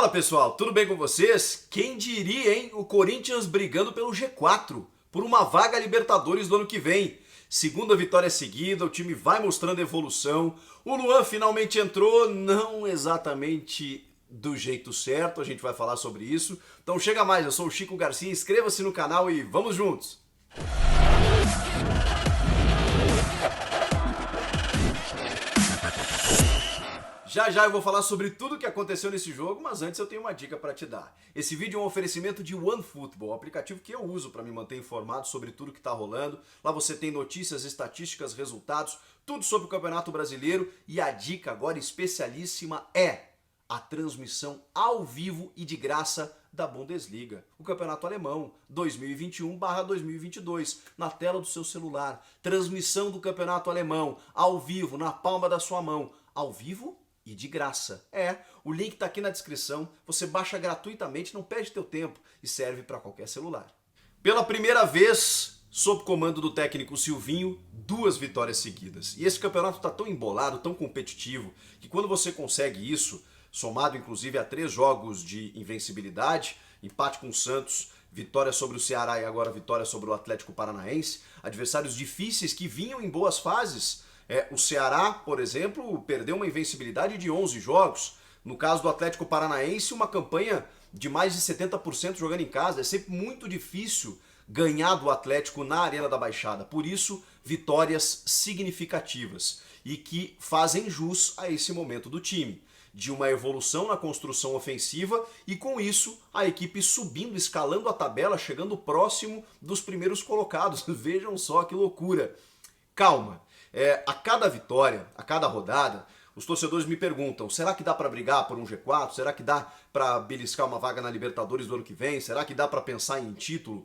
Fala pessoal, tudo bem com vocês? Quem diria, hein? O Corinthians brigando pelo G4, por uma vaga Libertadores do ano que vem. Segunda vitória seguida, o time vai mostrando evolução. O Luan finalmente entrou, não exatamente do jeito certo, a gente vai falar sobre isso. Então chega mais, eu sou o Chico Garcia, inscreva-se no canal e vamos juntos! Já já eu vou falar sobre tudo o que aconteceu nesse jogo, mas antes eu tenho uma dica para te dar. Esse vídeo é um oferecimento de OneFootball, um aplicativo que eu uso para me manter informado sobre tudo que está rolando. Lá você tem notícias, estatísticas, resultados, tudo sobre o Campeonato Brasileiro. E a dica agora especialíssima é a transmissão ao vivo e de graça da Bundesliga, o Campeonato Alemão 2021/2022, na tela do seu celular. Transmissão do Campeonato Alemão ao vivo, na palma da sua mão. Ao vivo e de graça. O link tá aqui na descrição, você baixa gratuitamente, não perde teu tempo e serve para qualquer celular. Pela primeira vez, sob comando do técnico Silvinho, 2 vitórias seguidas. E esse campeonato tá tão embolado, tão competitivo, que quando você consegue isso, somado inclusive a 3 jogos de invencibilidade, empate com o Santos, vitória sobre o Ceará e agora vitória sobre o Atlético Paranaense, adversários difíceis que vinham em boas fases. O Ceará, por exemplo, perdeu uma invencibilidade de 11 jogos. No caso do Atlético Paranaense, uma campanha de mais de 70% jogando em casa. É sempre muito difícil ganhar do Atlético na Arena da Baixada. Por isso, vitórias significativas e que fazem jus a esse momento do time, de uma evolução na construção ofensiva e com isso a equipe subindo, escalando a tabela, chegando próximo dos primeiros colocados. Vejam só que loucura. Calma. A cada vitória, a cada rodada, os torcedores me perguntam, será que dá para brigar por um G4? Será que dá para beliscar uma vaga na Libertadores do ano que vem? Será que dá para pensar em título?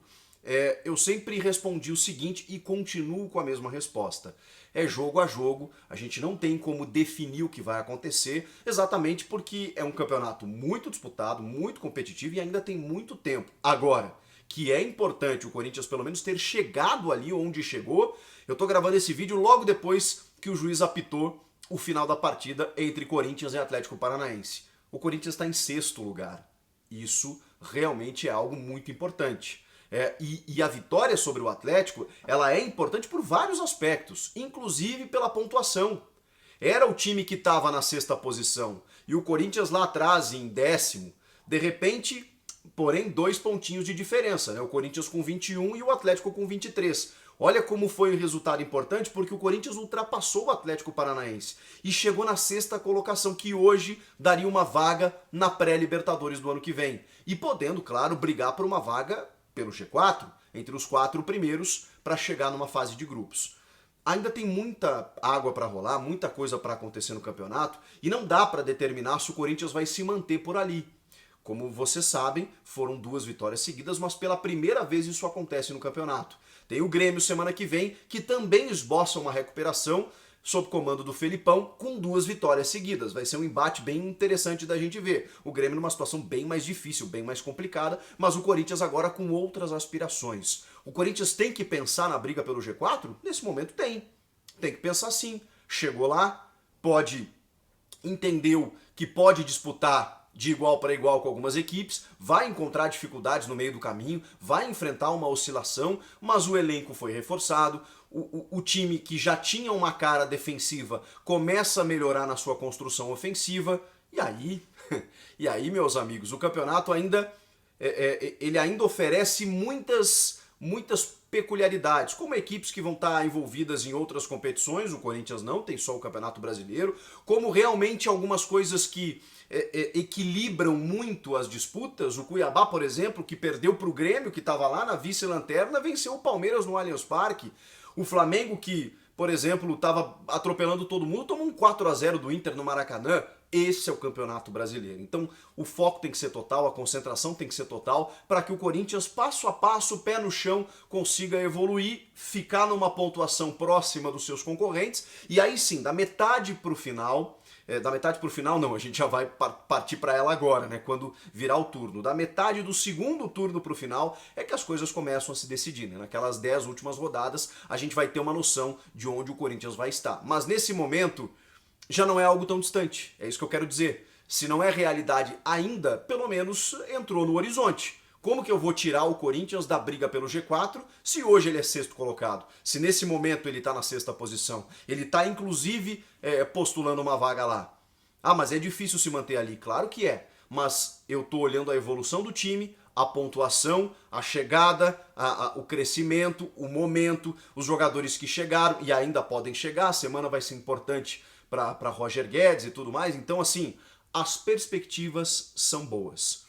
Eu sempre respondi o seguinte e continuo com a mesma resposta. É jogo a jogo, a gente não tem como definir o que vai acontecer, exatamente porque é um campeonato muito disputado, muito competitivo e ainda tem muito tempo. Agora, que é importante o Corinthians pelo menos ter chegado ali onde chegou, eu tô gravando esse vídeo logo depois que o juiz apitou o final da partida entre Corinthians e Atlético Paranaense. O Corinthians está em 6º lugar. Isso realmente é algo muito importante. E a vitória sobre o Atlético, ela é importante por vários aspectos, inclusive pela pontuação. Era o time que estava na 6ª posição e o Corinthians lá atrás em 10º. De repente, porém, 2 pontinhos de diferença, né? O Corinthians com 21 e o Atlético com 23. Olha como foi um resultado importante, porque o Corinthians ultrapassou o Atlético Paranaense e chegou na 6ª colocação, que hoje daria uma vaga na pré-Libertadores do ano que vem. E podendo, claro, brigar por uma vaga pelo G4, entre os 4 primeiros, para chegar numa fase de grupos. Ainda tem muita água para rolar, muita coisa para acontecer no campeonato, e não dá para determinar se o Corinthians vai se manter por ali. Como vocês sabem, foram 2 vitórias seguidas, mas pela primeira vez isso acontece no campeonato. Tem o Grêmio semana que vem, que também esboça uma recuperação sob comando do Felipão, com 2 vitórias seguidas. Vai ser um embate bem interessante da gente ver. O Grêmio numa situação bem mais difícil, bem mais complicada, mas o Corinthians agora com outras aspirações. O Corinthians tem que pensar na briga pelo G4? Nesse momento tem. Tem que pensar sim. Chegou lá, entendeu que pode disputar de igual para igual com algumas equipes, vai encontrar dificuldades no meio do caminho, vai enfrentar uma oscilação, mas o elenco foi reforçado, o time que já tinha uma cara defensiva começa a melhorar na sua construção ofensiva, e aí, meus amigos, o campeonato ainda, ele ainda oferece muitas peculiaridades, como equipes que vão estar envolvidas em outras competições, o Corinthians não, tem só o Campeonato Brasileiro, como realmente algumas coisas que equilibram muito as disputas. O Cuiabá, por exemplo, que perdeu para o Grêmio, que estava lá na vice-lanterna, venceu o Palmeiras no Allianz Parque. O Flamengo, que, por exemplo, estava atropelando todo mundo, tomou um 4-0 do Inter no Maracanã. Esse é o Campeonato Brasileiro. Então o foco tem que ser total, a concentração tem que ser total, para que o Corinthians, passo a passo, pé no chão, consiga evoluir, ficar numa pontuação próxima dos seus concorrentes, e aí sim, da metade para o final, não, a gente já vai partir para ela agora, né, quando virar o turno. Da metade do 2º turno para o final é que as coisas começam a se decidir, né? Naquelas 10 últimas rodadas a gente vai ter uma noção de onde o Corinthians vai estar. Mas nesse momento já não é algo tão distante, é isso que eu quero dizer. Se não é realidade ainda, pelo menos entrou no horizonte. Como que eu vou tirar o Corinthians da briga pelo G4 se hoje ele é sexto colocado? Se nesse momento ele está na sexta posição? Ele está inclusive postulando uma vaga lá. Ah, mas é difícil se manter ali. Claro que é. Mas eu estou olhando a evolução do time, a pontuação, a chegada, o crescimento, o momento, os jogadores que chegaram e ainda podem chegar. A semana vai ser importante para Roger Guedes e tudo mais. Então, assim, as perspectivas são boas.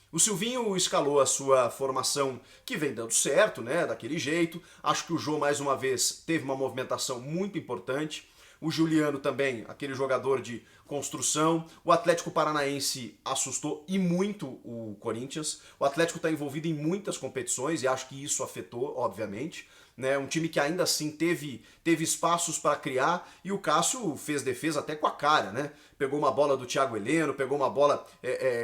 O Silvinho escalou a sua formação que vem dando certo, né, daquele jeito. Acho que o Jô, mais uma vez, teve uma movimentação muito importante. O Juliano também, aquele jogador de construção. O Atlético Paranaense assustou e muito o Corinthians. O Atlético está envolvido em muitas competições e acho que isso afetou, obviamente. Né, um time que ainda assim teve espaços para criar e o Cássio fez defesa até com a cara, né? Pegou uma bola do Thiago Heleno, pegou uma bola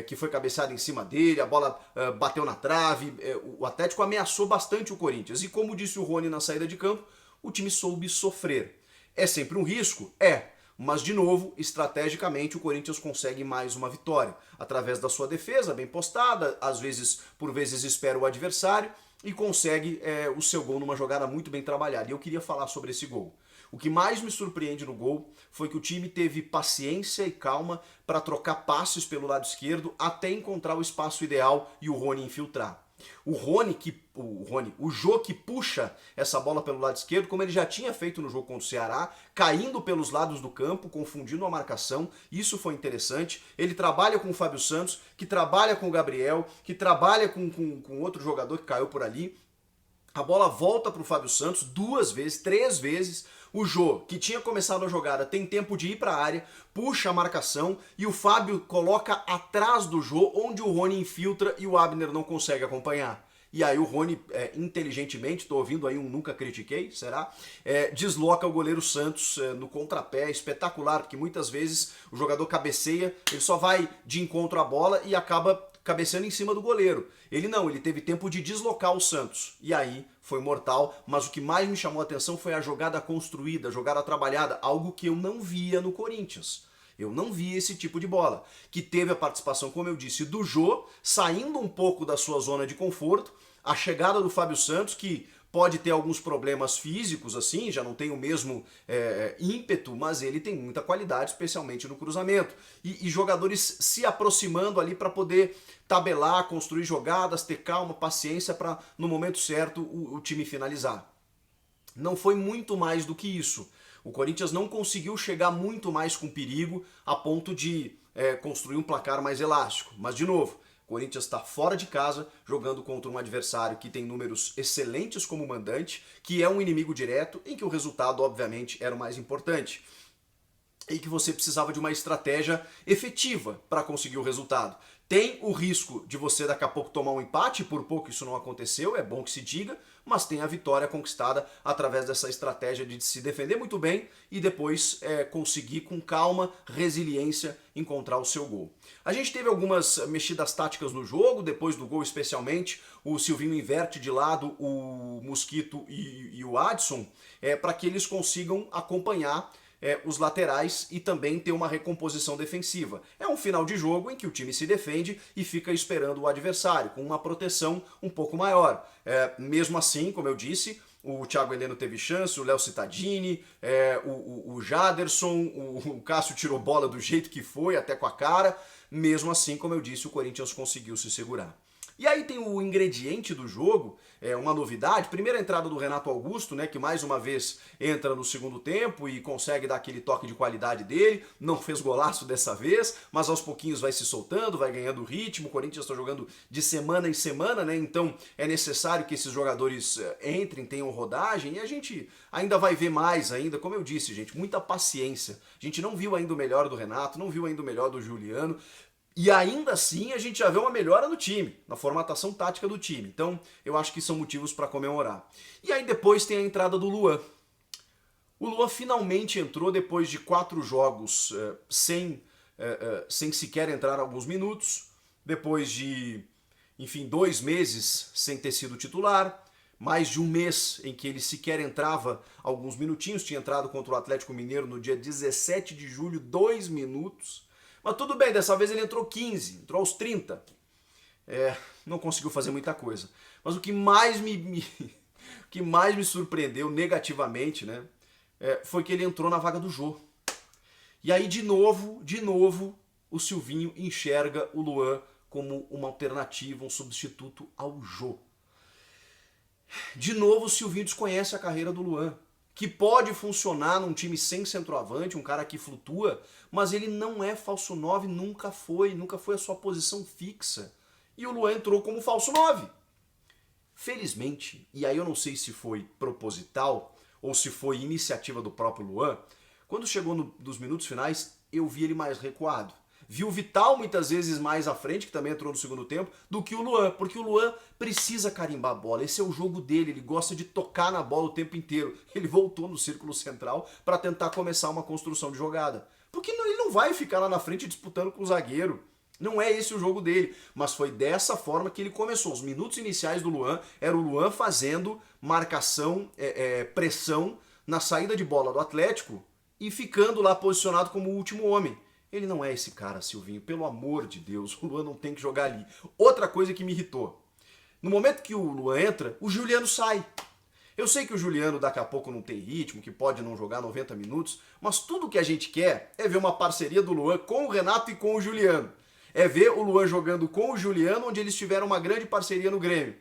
que foi cabeceada em cima dele, a bola bateu na trave. O Atlético ameaçou bastante o Corinthians e, como disse o Rony na saída de campo, o time soube sofrer. É sempre um risco? É. Mas, de novo, estrategicamente, o Corinthians consegue mais uma vitória. Através da sua defesa, bem postada, às vezes, por vezes, espera o adversário e consegue o seu gol numa jogada muito bem trabalhada. E eu queria falar sobre esse gol. O que mais me surpreende no gol foi que o time teve paciência e calma para trocar passes pelo lado esquerdo até encontrar o espaço ideal e o Rony infiltrar. O Jô que puxa essa bola pelo lado esquerdo, como ele já tinha feito no jogo contra o Ceará, caindo pelos lados do campo, confundindo a marcação, isso foi interessante. Ele trabalha com o Fábio Santos, que trabalha com o Gabriel, que trabalha com outro jogador que caiu por ali. A bola volta para o Fábio Santos 2 vezes, 3 vezes. O Jô, que tinha começado a jogada, tem tempo de ir para a área, puxa a marcação e o Fábio coloca atrás do Jô, onde o Rony infiltra e o Abner não consegue acompanhar. E aí o Rony, inteligentemente, tô ouvindo aí um nunca critiquei, será? Desloca o goleiro Santos no contrapé, espetacular, porque muitas vezes o jogador cabeceia, ele só vai de encontro à bola e acaba cabeceando em cima do goleiro. Ele não, ele teve tempo de deslocar o Santos. E aí foi mortal, mas o que mais me chamou a atenção foi a jogada construída, a jogada trabalhada, algo que eu não via no Corinthians. Eu não vi esse tipo de bola, que teve a participação, como eu disse, do Jô, saindo um pouco da sua zona de conforto, a chegada do Fábio Santos, que pode ter alguns problemas físicos, assim, já não tem o mesmo ímpeto, mas ele tem muita qualidade, especialmente no cruzamento. E jogadores se aproximando ali para poder tabelar, construir jogadas, ter calma, paciência para, no momento certo, o time finalizar. Não foi muito mais do que isso. O Corinthians não conseguiu chegar muito mais com perigo a ponto de construir um placar mais elástico. Mas, de novo, o Corinthians está fora de casa, jogando contra um adversário que tem números excelentes como mandante, que é um inimigo direto, em que o resultado, obviamente, era o mais importante. E que você precisava de uma estratégia efetiva para conseguir o resultado. Tem o risco de você daqui a pouco tomar um empate, por pouco isso não aconteceu, é bom que se diga, mas tem a vitória conquistada através dessa estratégia de se defender muito bem e depois conseguir com calma, resiliência, encontrar o seu gol. A gente teve algumas mexidas táticas no jogo, depois do gol especialmente, o Silvinho inverte de lado o Mosquito e o Adson, para que eles consigam acompanhar os laterais e também ter uma recomposição defensiva. É um final de jogo em que o time se defende e fica esperando o adversário, com uma proteção um pouco maior. Mesmo assim, como eu disse, o Thiago Heleno teve chance, o Léo Cittadini, o Jaderson, o Cássio tirou bola do jeito que foi, até com a cara. Mesmo assim, como eu disse, o Corinthians conseguiu se segurar. E aí tem o ingrediente do jogo, uma novidade, primeira entrada do Renato Augusto, né, que mais uma vez entra no segundo tempo e consegue dar aquele toque de qualidade dele, não fez golaço dessa vez, mas aos pouquinhos vai se soltando, vai ganhando ritmo, o Corinthians está jogando de semana em semana, né, então é necessário que esses jogadores entrem, tenham rodagem, e a gente ainda vai ver mais ainda, como eu disse, gente, muita paciência, a gente não viu ainda o melhor do Renato, não viu ainda o melhor do Juliano, e ainda assim a gente já vê uma melhora no time, na formatação tática do time. Então eu acho que são motivos para comemorar. E aí depois tem a entrada do Luan. O Luan finalmente entrou depois de 4 jogos sem sequer entrar alguns minutos. Depois de, enfim, 2 meses sem ter sido titular. Mais de um mês em que ele sequer entrava alguns minutinhos. Tinha entrado contra o Atlético Mineiro no dia 17 de julho, 2 minutos. Mas tudo bem, dessa vez ele entrou 15, entrou aos 30. Não conseguiu fazer muita coisa. Mas o que mais o que mais me surpreendeu negativamente, né, foi que ele entrou na vaga do Jô. E aí, de novo, o Silvinho enxerga o Luan como uma alternativa, um substituto ao Jô. De novo, o Silvinho desconhece a carreira do Luan, que pode funcionar num time sem centroavante, um cara que flutua, mas ele não é falso 9, nunca foi a sua posição fixa. E o Luan entrou como falso 9. Felizmente, e aí eu não sei se foi proposital ou se foi iniciativa do próprio Luan, quando chegou nos minutos finais, eu vi ele mais recuado. Vi o Vital muitas vezes mais à frente, que também entrou no segundo tempo, do que o Luan, porque o Luan precisa carimbar a bola. Esse é o jogo dele, ele gosta de tocar na bola o tempo inteiro. Ele voltou no círculo central para tentar começar uma construção de jogada. Porque ele não vai ficar lá na frente disputando com o zagueiro. Não é esse o jogo dele, mas foi dessa forma que ele começou. Os minutos iniciais do Luan era o Luan fazendo marcação, pressão na saída de bola do Atlético e ficando lá posicionado como o último homem. Ele não é esse cara, Silvinho, pelo amor de Deus, o Luan não tem que jogar ali. Outra coisa que me irritou, no momento que o Luan entra, o Juliano sai. Eu sei que o Juliano daqui a pouco não tem ritmo, que pode não jogar 90 minutos, mas tudo que a gente quer é ver uma parceria do Luan com o Renato e com o Juliano. É ver o Luan jogando com o Juliano, onde eles tiveram uma grande parceria no Grêmio.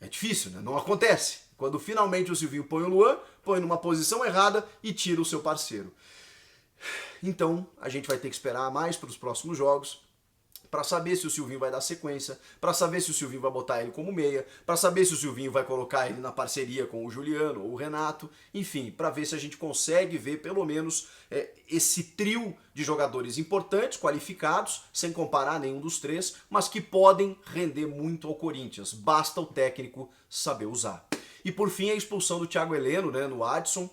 É difícil, né? Não acontece. Quando finalmente o Silvinho põe o Luan, põe numa posição errada e tira o seu parceiro. Então, a gente vai ter que esperar mais para os próximos jogos, para saber se o Silvinho vai dar sequência, para saber se o Silvinho vai botar ele como meia, para saber se o Silvinho vai colocar ele na parceria com o Juliano ou o Renato, enfim, para ver se a gente consegue ver pelo menos esse trio de jogadores importantes, qualificados, sem comparar nenhum dos três, mas que podem render muito ao Corinthians, basta o técnico saber usar. E por fim a expulsão do Thiago Heleno, né, no Adson,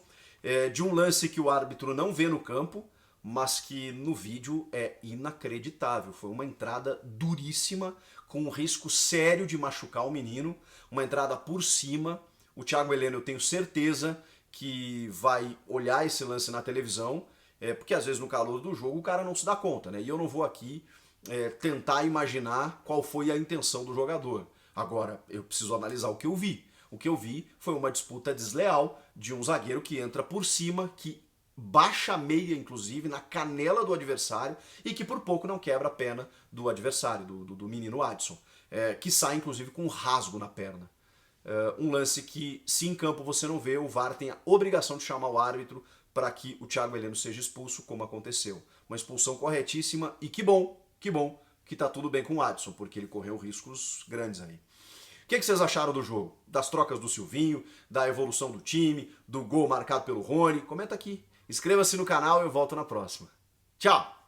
de um lance que o árbitro não vê no campo, mas que no vídeo é inacreditável. Foi uma entrada duríssima, com um risco sério de machucar o menino, uma entrada por cima. O Thiago Heleno, eu tenho certeza que vai olhar esse lance na televisão, porque às vezes no calor do jogo o cara não se dá conta, né? E eu não vou aqui tentar imaginar qual foi a intenção do jogador. Agora, eu preciso analisar o que eu vi. O que eu vi foi uma disputa desleal de um zagueiro que entra por cima, que baixa a meia, inclusive, na canela do adversário e que por pouco não quebra a perna do adversário, do menino Adson, que sai, inclusive, com um rasgo na perna. Um lance que, se em campo você não vê, o VAR tem a obrigação de chamar o árbitro para que o Thiago Heleno seja expulso, como aconteceu. Uma expulsão corretíssima e que bom que tá tudo bem com o Adson, porque ele correu riscos grandes aí. O que vocês acharam do jogo? Das trocas do Silvinho, da evolução do time, do gol marcado pelo Rony? Comenta aqui. Inscreva-se no canal e eu volto na próxima. Tchau!